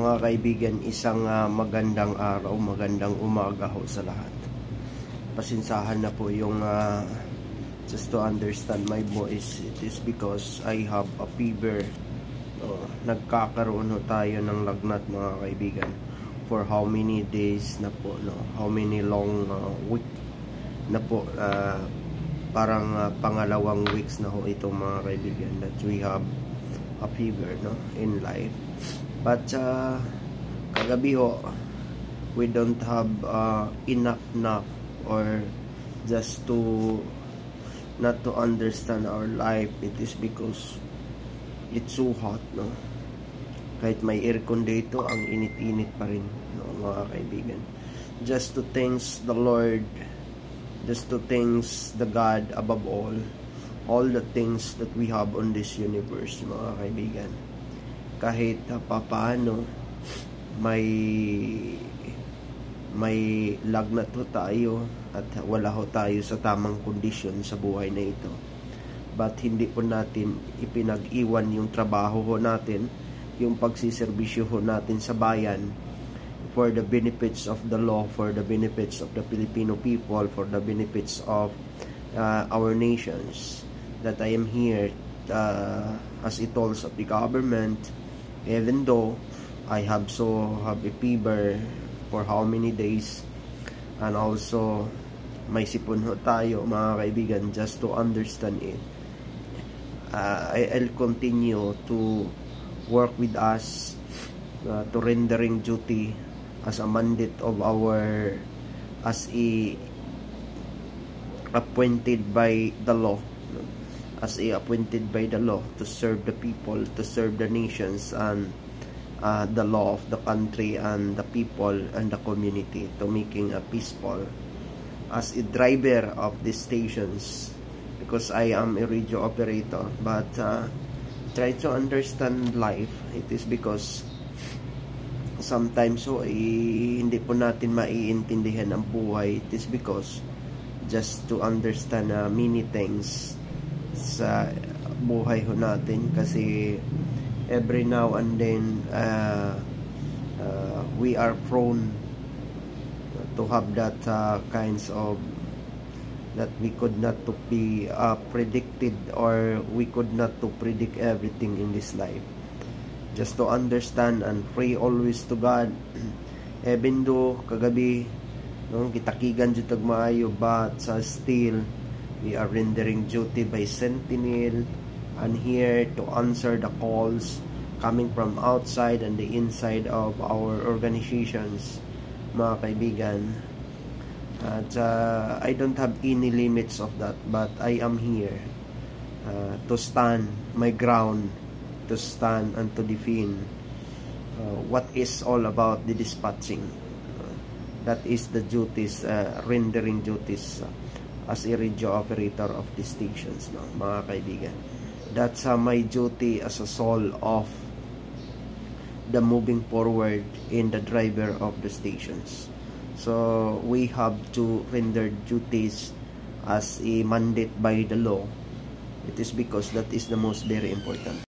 Mga kaibigan, isang magandang araw, magandang umaga ho sa lahat. Pasinsahan na po yung just to understand my voice. It is because I have a fever. Nagkakaroon ho tayo ng lagnat, mga kaibigan. For how many days na po, no? How many long week na po, parang pangalawang weeks na ho ito, mga kaibigan, that we have a fever, no, in life. But kagabi ho, we don't have enough or just to not to understand our life. It is because it's so hot, no? Kahit may aircon dito, ang init-init pa rin, no, mga kaibigan. Just to thanks the Lord, just to thanks the God above all the things that we have on this universe, mga kaibigan. Kahit papaano may lagnat ho tayo at wala ho tayo sa tamang kondisyon sa buhay na ito, but hindi po natin ipinag-iwan yung trabaho ho natin, yung pagsiservisyo ho natin sa bayan, for the benefits of the law, for the benefits of the Filipino people, for the benefits of our nations, that I am here as a tools of the government. Even though I have a fever for how many days, and also may sipon ho tayo, mga kaibigan, just to understand it. I'll continue to work with us to rendering duty as a mandate of our, as a appointed by the law, to serve the people, to serve the nations, and the law of the country and the people and the community, to making a peaceful, as a driver of these stations, because I am a radio operator. But try to understand life. It is because sometimes hindi po natin maiintindihan ang buhay. It is because just to understand many things sa buhay ho natin, kasi every now and then we are prone to have that kinds of that we could not to be predicted, or we could not to predict everything in this life. Just to understand and pray always to God. Even though kagabi nung kitakigan jud tag maayo, but still we are rendering duty by sentinel and here to answer the calls coming from outside and the inside of our organizations, mga kaibigan. At I don't have any limits of that, but I am here to stand my ground, to stand and to defend what is all about the dispatching. That is the duties, rendering duties as a radio operator of the stations, no, mga kaibigan. That's my duty as a soul of the moving forward in the driver of the stations. So we have to render duties as a mandate by the law. It is because that is the most very important.